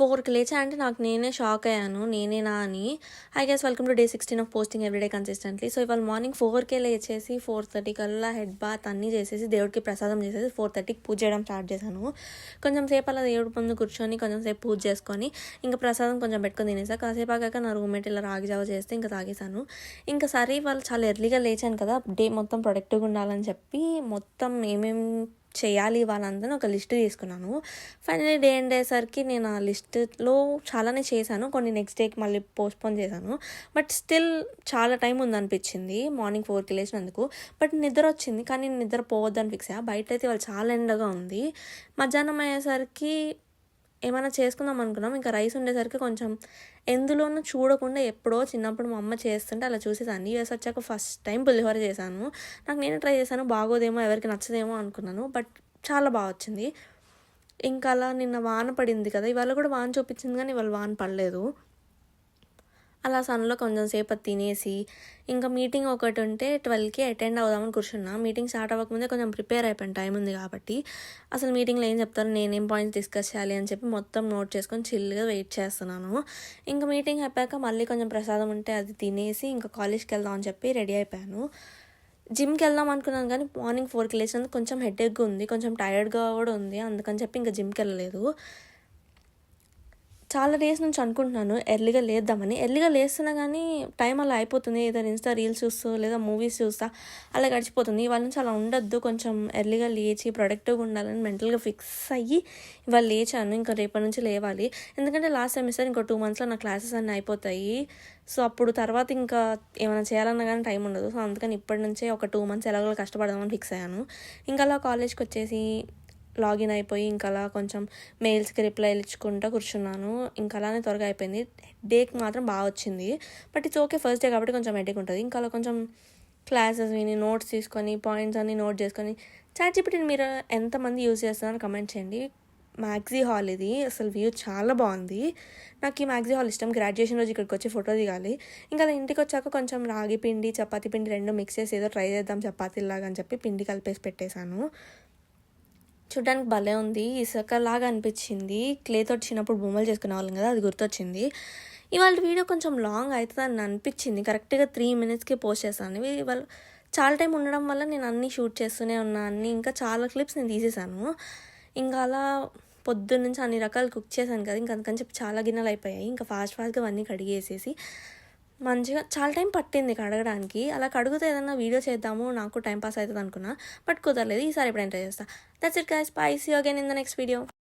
4కి లేచా అంటే నాకు నేనే షాక్ అయ్యాను. నేనేనా అని. Hi guys, welcome to day 16 of posting everyday consistently. So ఇవాళ మార్నింగ్ 4కే లేచేసి 4:30 కల్లా హెడ్ బాత్ అన్నీ చేసేసి దేవుడికి ప్రసాదం చేసేసి 4:30కి పూజ చేయడం స్టార్ట్ చేశాను. కొంచెం సేపు అలా దేవుడి ముందు కూర్చొని కొంచెం సేపు పూజ చేసుకొని ఇంకా ప్రసాదం కొంచెం పెట్టుకొని తినేసా. కాసేపు ఆగాక నా రూమ్మేట్ ఇలా రాగి జావ చేస్తే ఇంకా తాగేశాను. ఇంకా సరే ఇవాళ చాలా ఎర్లీగా లేచాను కదా, డే మొత్తం ప్రొడక్టివ్గా ఉండాలని చెప్పి మొత్తం ఏమేమి చేయాలి వాళ్ళందరూ ఒక లిస్ట్ తీసుకున్నాను. ఫైనలీ డే అండ్ అయ్యేసరికి నేను ఆ లిస్ట్లో చాలానే చేశాను, కొన్ని నెక్స్ట్ డేకి మళ్ళీ పోస్ట్పోన్ చేశాను. బట్ స్టిల్ చాలా టైం ఉందనిపించింది మార్నింగ్ 4కి లేచినందుకు. బట్ నిద్ర వచ్చింది, కానీ నిద్ర పోవద్దని ఫిక్స్ అయ్యా. బయట అయితే వాళ్ళు చాలా ఎండగా ఉంది. మధ్యాహ్నం అయ్యేసరికి ఏమైనా చేసుకుందాం అనుకున్నాం. ఇంకా రైస్ ఉండేసరికి కొంచెం ఎందులోనూ చూడకుండా ఎప్పుడో చిన్నప్పుడు మా అమ్మ చేస్తుంటే అలా చూసేదాన్ని. యూఎస్ వచ్చాక ఫస్ట్ టైం పులిహోర చేశాను. నాకు నేను ట్రై చేశాను, బాగోదేమో ఎవరికి నచ్చదేమో అనుకున్నాను, బట్ చాలా బాగా వచ్చింది. ఇంకా అలా నిన్న వాన పడింది కదా, ఇవాళ కూడా వాన చూపించింది కానీ ఇవాళ వాన పడలేదు. అలా సన్లో కొంచెం సేపు తినేసి ఇంకా మీటింగ్ ఒకటి ఉంటే 12కి అటెండ్ అవుదామని కూర్చున్నా. మీటింగ్ స్టార్ట్ అవ్వకముందే కొంచెం ప్రిపేర్ అయిపోయాను, టైం ఉంది కాబట్టి. అసలు మీటింగ్లో ఏం చెప్తారు, నేనేం పాయింట్స్ డిస్కస్ చేయాలి అని చెప్పి మొత్తం నోట్ చేసుకొని చిల్గా వెయిట్ చేస్తున్నాను. ఇంకా మీటింగ్ అయిపోయాక మళ్ళీ కొంచెం ప్రసాదం ఉంటే అది తినేసి ఇంకా కాలేజ్కి వెళ్దాం అని చెప్పి రెడీ అయిపోయాను. జిమ్కి వెళ్దాం అనుకున్నాను కానీ మార్నింగ్ 4కి లేచినందుకు కొంచెం హెడేక్గా ఉంది, కొంచెం టైర్డ్గా కూడా ఉంది. అందుకని చెప్పి ఇంకా జిమ్కి వెళ్ళలేదు. చాలా డేస్ నుంచి అనుకుంటున్నాను ఎర్లీగా లేద్దామని. ఎర్లీగా లేస్తున్నా కానీ టైం అలా అయిపోతుంది, ఏదైనా ఇన్స్టా రీల్స్ చూస్తూ లేదా మూవీస్ చూస్తా అలా గడిచిపోతుంది. ఇవాళ నుంచి అలా ఉండొద్దు, కొంచెం ఎర్లీగా లేచి ప్రొడక్టివ్గా ఉండాలని మెంటల్గా ఫిక్స్ అయ్యి ఇవాళ లేచాను. ఇంకా రేపటి నుంచి లేవాలి, ఎందుకంటే లాస్ట్ సెమిస్టర్ ఇంకో 2 monthsలో నా క్లాసెస్ అన్నీ అయిపోతాయి. సో అప్పుడు తర్వాత ఇంకా ఏమైనా చేయాలన్నా కానీ టైం ఉండదు. సో అందుకని ఇప్పటి నుంచే ఒక 2 months ఎలాగో కష్టపడదామని ఫిక్స్ అయ్యాను. ఇంకా అలా కాలేజ్కి వచ్చేసి లాగిన్ అయిపోయి ఇంకా అలా కొంచెం మెయిల్స్కి రిప్లై ఇచ్చుకుంటూ కూర్చున్నాను. ఇంకా అలానే త్వరగా అయిపోయింది. డేకి మాత్రం బాగా వచ్చింది, but it's okay, first day కాబట్టి కొంచెం హెడేక్ ఉంటుంది. ఇంకా అలా కొంచెం క్లాసెస్ విని నోట్స్ తీసుకొని పాయింట్స్ అన్నీ నోట్ చేసుకొని చాట్‌జీపీటీని మీరు ఎంతమంది యూజ్ చేస్తున్నారో కమెంట్ చేయండి. మ్యాగ్జీ హాల్ ఇది, అసలు వ్యూ చాలా బాగుంది. నాకు ఈ మ్యాగ్జీ హాల్ ఇష్టం. గ్రాడ్యుయేషన్ రోజు ఇక్కడికి వచ్చి ఫోటో దిగాలి. ఇంకా అలా ఇంటికి వచ్చాక కొంచెం రాగి పిండి చపాతీ పిండి రెండు మిక్స్ చేసి ఏదో ట్రై చేద్దాం చపాతీలాగా అని చెప్పి పిండి కలిపేసి పెట్టేశాను. చూడ్డానికి భలే ఉంది, ఇసుకలాగా అనిపించింది. క్లేతో చిన్నప్పుడు బొమ్మలు చేసుకునే వాళ్ళం కదా, అది గుర్తొచ్చింది. ఇవాళ వీడియో కొంచెం లాంగ్ అవుతుందని అనిపించింది, కరెక్ట్గా 3 minutesకి పోస్ట్ చేశాను. ఇవాళ చాలా టైం ఉండడం వల్ల నేను అన్నీ షూట్ చేస్తూనే ఉన్నాను. ఇంకా చాలా క్లిప్స్ నేను తీసేసాను. ఇంకా అలా పొద్దున్న నుంచి అన్ని రకాలు కుక్ చేశాను కదా, ఇంకా అందుకని చెప్పి చాలా గిన్నెలు అయిపోయాయి. ఇంకా ఫాస్ట్గా అవన్నీ కడిగేసేసి మంచిగా చాలా టైం పట్టింది కడగడానికి. అలా కడుగుతే ఏదన్నా వీడియో చేద్దాము, నాకు టైం పాస్ అవుతుంది అనుకున్నా, బట్ కుదరలేదు. ఈసారి ఎప్పుడైనా ట్రై చేస్తా. That's it guys, bye, see you again in the next video.